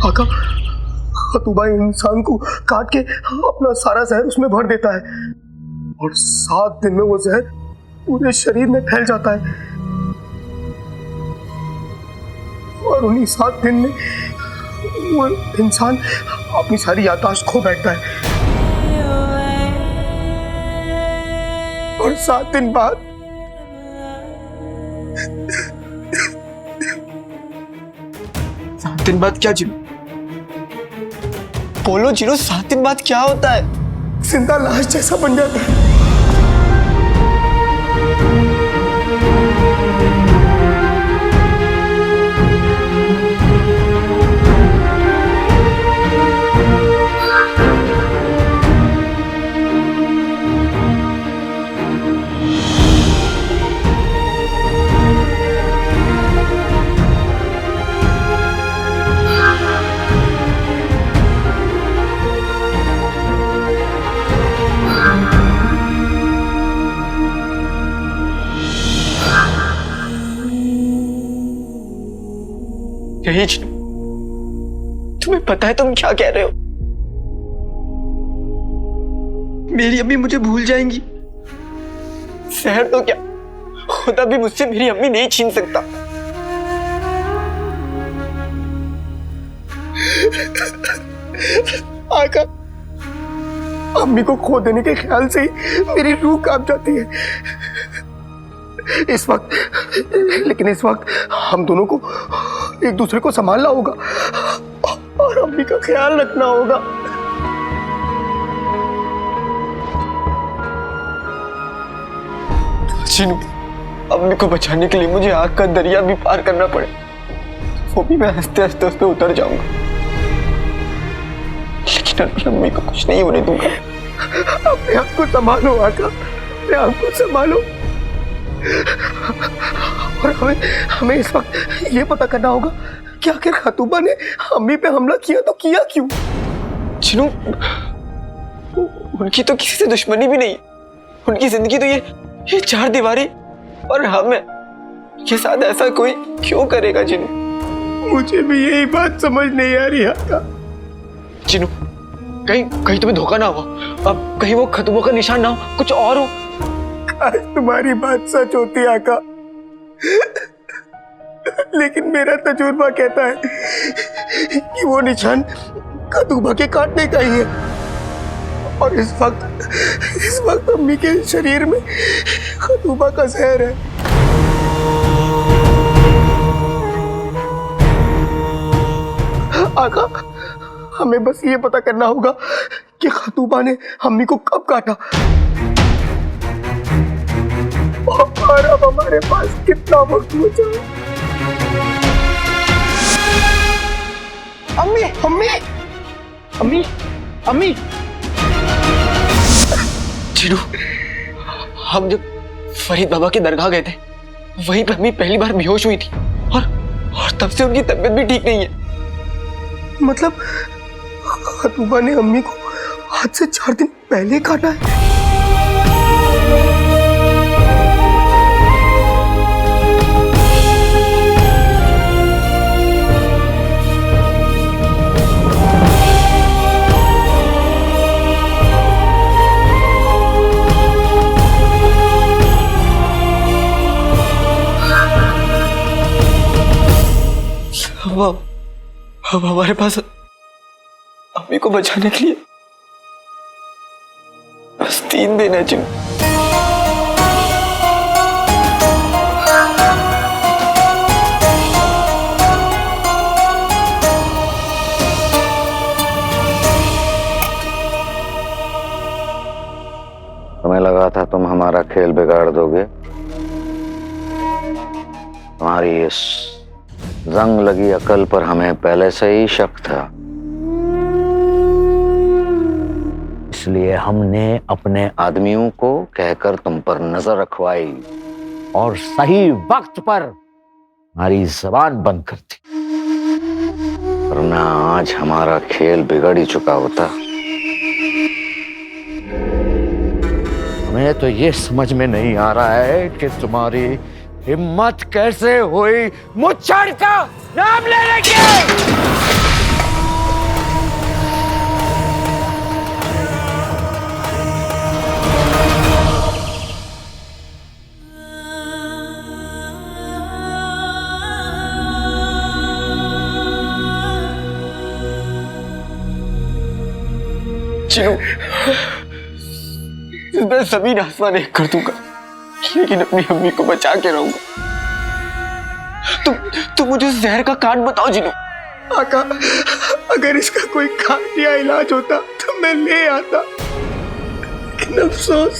आका, खतूबा इंसान को काट के अपना सारा जहर उसमें भर देता है और 7 दिन में वो जहर पूरे शरीर में फैल जाता है और उन्हीं 7 दिन में वो इंसान अपनी सारी याददाश्त खो बैठता है और 7 दिन बाद क्या जिनू? बोलो जिनू, 7 दिन बाद क्या होता है? जिंदा लाश जैसा बन जाता है। यही जिनू, तुम्हें पता है तुम क्या कह रहे हो? मेरी अम्मी मुझे भूल जाएंगी। शहर तो क्या, खुदा भी मुझसे मेरी अम्मी नहीं छीन सकता। आका, अम्मी को खो देने के ख्याल से ही मेरी रूह कांप जाती है। इस वक्त हम दोनों को एक दूसरे को संभालना होगा और अम्मी का ख्याल रखना होगा। जिनू, अम्मी को बचाने के लिए मुझे आग का दरिया भी पार करना पड़े, वो भी मैं हंसते हंसते उस पर उतर जाऊंगा, लेकिन अम्मी को कुछ नहीं होने दूंगा। अपने आप को संभालो आका, अपने आप को संभालो। और हमें इस वक्त ये पता करना होगा कि आखिर खतूबा ने अम्मी पे हमला किया तो किया क्यों? जिनू, उनकी तो किसी से दुश्मनी भी नहीं, उनकी जिंदगी तो ये 4 दीवारी और हम है। ये साथ ऐसा कोई क्यों करेगा जिनू? मुझे भी यही बात समझ नहीं आ रही आका। जिनू, कहीं तुम्हें धोखा ना हो, अब कहीं वो खतूबा का निशान ना हो, कुछ और हो। आज तुम्हारी बात सच होती आका, लेकिन मेरा तजुर्बा कहता है कि वो निशान खतूबा के काटने का ही है और इस वक्त अम्मी के शरीर में खतूबा का जहर है। आका, हमें बस ये पता करना होगा कि खतूबा ने अम्मी को कब काटा और अब हमारे पास कितना वक्त बचा है। अम्मी, अम्मी, अम्मी, अम्मी। जिनू, हम जब फरीद बाबा की दरगाह गए थे, वहीं पे अम्मी पहली बार बेहोश हुई थी और तब से उनकी तबीयत भी ठीक नहीं है। मतलब खतूबा ने अम्मी को आज से 4 दिन पहले काटा है। अब हमारे पास अम्मी को बचाने के लिए बस 3 दिन है जिनू। हमें लगा था तुम हमारा खेल बिगाड़ दोगे। तुम्हारी इस जंग लगी अकल पर हमें पहले से ही शक था, इसलिए हमने अपने आदमियों को कहकर तुम पर नजर रखवाई और सही वक्त पर हमारी जबान बंद कर दी, वरना आज हमारा खेल बिगड़ ही चुका होता। हमें तो ये समझ में नहीं आ रहा है कि तुम्हारी हिम्मत कैसे हुई मुझ का नाम लेने की। चिनू, मैं जमीन आसमान एक कर दूंगा, लेकिन अपनी अम्मी को बचा के रहूंगा। तुम मुझे जहर का काट बताओ चिनू। आका, अगर इसका कोई काट या इलाज होता तो मैं ले आता, लेकिन अफसोस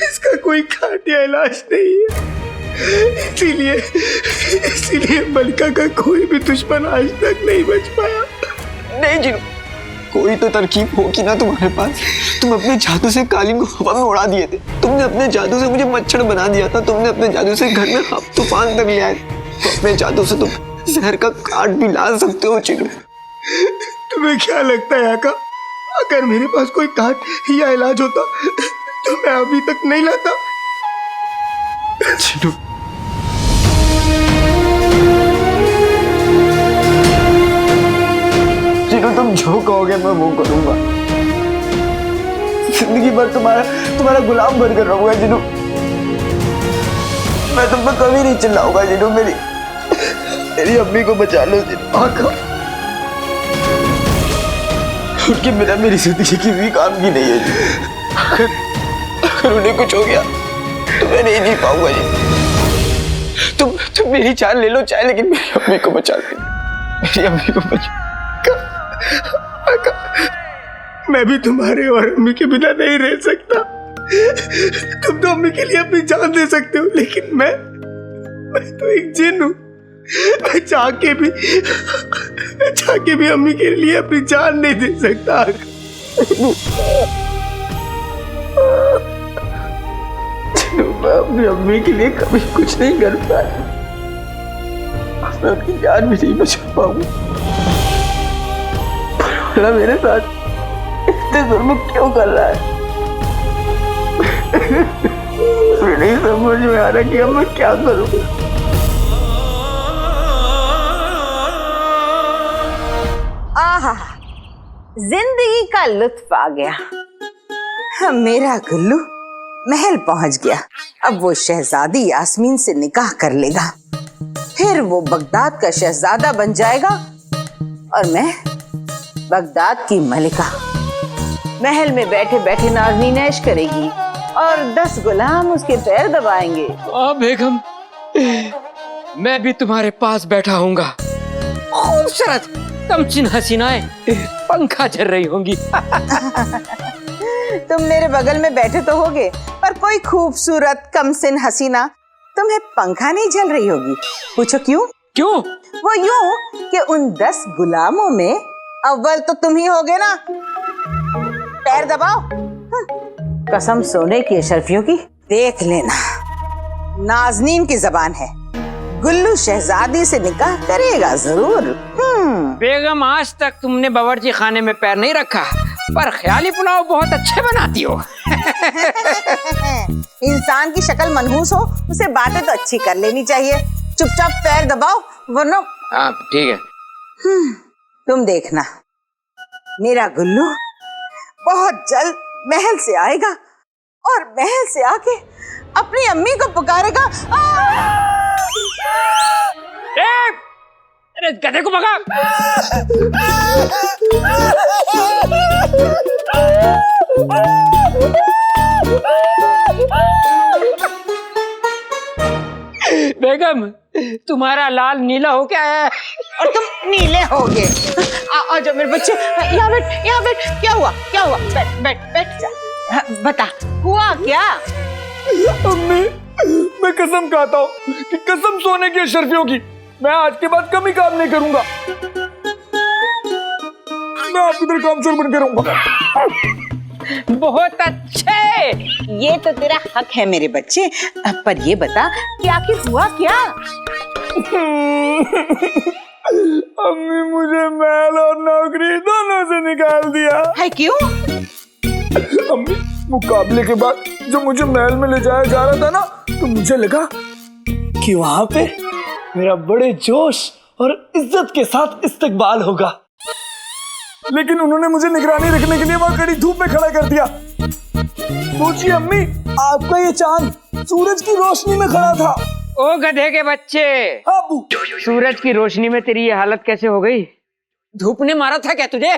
इसका कोई काट या इलाज नहीं है। इसीलिए मलिका का कोई भी दुश्मन आज तक नहीं बच पाया। नहीं चिनू, कोई तो तरकीब होगी ना तुम्हारे पास। तुम अपने जादू से कालीन को हवा में उड़ा दिए थे, तुमने अपने जादू से मुझे मच्छर बना दिया था, तुमने अपने जादू से घर में तूफान तक ले आए, तो अपने जादू से तुम जहर का काट भी ला सकते हो चिनू। तुम्हें क्या लगता है आका, अगर मेरे पास कोई काट या इलाज होता तो मैं अभी तक नहीं लाता? चिनू, चिनू तुम जो कहोगे मैं वो करूंगा। जिंदगी भर तुम्हारा गुलाम बनकर रहूंगा चिनू। मैं तुम पर कभी नहीं चिल्लाऊंगा चिनू। मेरी अम्मी को बचा लो चिनू। आका, उनके बिना मेरी जिंदगी किसी काम की नहीं है जी। अगर उन्हें कुछ हो गया तो मैं नहीं जी पाऊंगा जी। तुम मेरी जान ले लो चाहे, लेकिन मेरी अम्मी को बचा लो। मेरी अम्मी को बचा। आका, मैं भी तुम्हारे और अम्मी के बिना नहीं रह सकता। तुम तो अम्मी के लिए अपनी जान दे सकते हो, लेकिन मैं तो एक जिन हूं। मैं चाह के भी अम्मी के लिए अपनी जान नहीं दे सकता। मैं अपनी अम्मी के लिए कभी कुछ नहीं कर पाया, मैं उनकी जान भी नहीं बचा पाऊंगा। भला मेरे साथ इतने जुल्म क्यों कर रहा है? मुझे नहीं समझ में आ रहा कि अब मैं क्या करूं। आहा, जिंदगी का लुत्फ आ गया। मेरा गुल्लू महल पहुंच गया। अब वो शहजादी यास्मीन से निकाह कर लेगा, फिर वो बगदाद का शहजादा बन जाएगा और मैं बगदाद की मलिका। महल में बैठे बैठे नाज़नीन ऐश करेगी और 10 गुलाम उसके पैर दबाएंगे। बेगम, मैं भी तुम्हारे पास बैठा हूँगा। खूबसूरत तमचिन हसीनाएं पंखा झल रही होंगी। तुम मेरे बगल में बैठे तो होगे, पर कोई खूबसूरत कमसिन हसीना तुम्हें पंखा नहीं झल रही होगी। पूछो क्यों? क्यों? वो यूं कि उन 10 गुलामों में अव्वल तो तुम ही होगे ना। पैर दबाओ। कसम सोने की अशरफियों की, देख लेना। नाज़नीन की जबान है, गुल्लू शहजादी से निकाह करेगा जरूर। बेगम, आज तक तुमने बावर्ची खाने में पैर नहीं रखा, पर ख्याली पुलाव बहुत अच्छे बनाती हो। इंसान की शक्ल मनहूस हो, उसे बातें तो अच्छी कर लेनी चाहिए। चुपचाप पैर दबाओ, वरना। हाँ ठीक है। तुम देखना, मेरा गुल्लू बहुत जल्द महल से आएगा और महल से आके अपनी अम्मी को पुकारेगा। अरे गधे को भगा। बेगम, तुम्हारा लाल नीला हो क्या है? और तुम नीले होगे। आ जाओ मेरे बच्चे, यहाँ बैठ, यहाँ बैठ। क्या हुआ? क्या हुआ? बैठ बैठ बैठ जा। बता, हुआ क्या? अम्मी, मैं कसम खाता हूँ कि कसम सोने की अशरफियों की, मैं आज के बाद कभी काम नहीं करूंगा। मैं आपकी तरह कामचोर बनकर रहूंगा। बहुत अच्छे, ये तो तेरा हक है मेरे बच्चे। पर ये बता कि आखिर हुआ क्या? अम्मी, मुझे महल और नौकरी दोनों से निकाल दिया है। क्यों? अम्मी, मुकाबले के बाद जब मुझे महल में ले जाया जा रहा था ना, तो मुझे लगा कि वहां पे मेरा बड़े जोश और इज्जत के साथ इस्तकबाल होगा, लेकिन उन्होंने मुझे निगरानी रखने के लिए वहां कड़ी धूप में खड़ा कर दिया। सोचिए अम्मी, आपका ये चांद सूरज की रोशनी में खड़ा था। ओ गधे के बच्चे, हाँ अब्बू। सूरज की रोशनी में तेरी ये हालत कैसे हो गई? धूप ने मारा था क्या तुझे?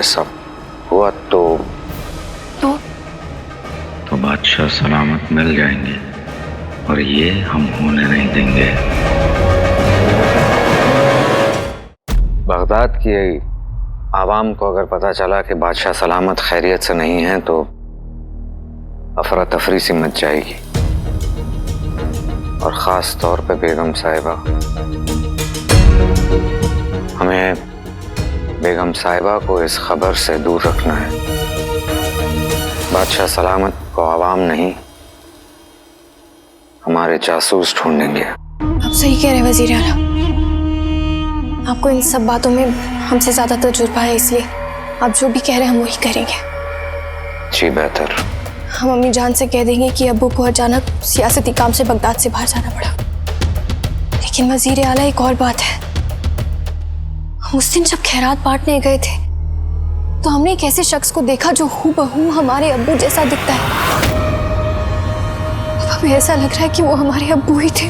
ऐसा हुआ तो बादशाह सलामत मिल जाएंगे और ये हम होने नहीं देंगे। बगदाद की आवाम को अगर पता चला कि बादशाह सलामत खैरियत से नहीं है तो अफरा तफरी सी मच जाएगी, और ख़ास तौर पे बेगम साहिबा। हमें बेगम साहिबा को इस खबर से दूर रखना है। बादशाह सलामत को आवाम नहीं, हमारे जासूस ढूंढेंगे। आप सही कह रहे हैं वजीर आला, आपको इन सब बातों में हमसे ज्यादा तजुर्बा है, इसलिए आप जो भी कह रहे हैं हम वही करेंगे। जी बेहतर। हम अम्मी जान से कह देंगे कि अब्बू को अचानक सियासती काम से बगदाद से बाहर जाना पड़ा। लेकिन वजीर आला एक और बात है, हम उस दिन जब खैरात बांटने गए थे तो हमने एक ऐसे शख्स को देखा जो हूबहू हमारे अब्बू जैसा दिखता है। अब हमें ऐसा लग रहा है कि वो हमारे अब्बू ही थे।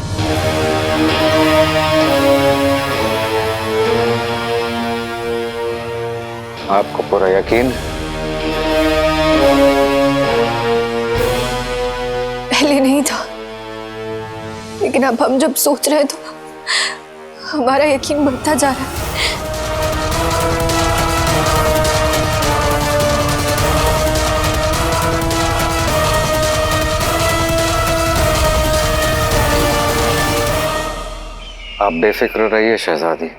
आपको पूरा यकीन? पहले नहीं था, लेकिन अब हम जब सोच रहे हैं तो हमारा यकीन बढ़ता जा रहा है। आप बेफिक्र रहिए शहजादी।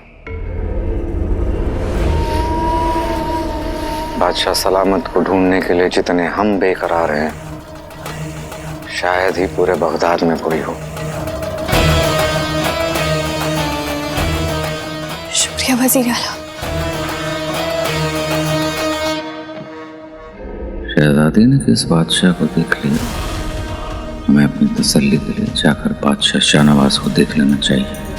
बादशाह सलामत को ढूंढने के लिए जितने हम बेकरार हैं, शायद ही पूरे बगदाद में कोई हो। शुक्रिया वजीर आला। शहजादी ने किस बादशाह को देख लिया, हमें अपनी तसल्ली के लिए जाकर बादशाह शाहनवाज को देख लेना चाहिए।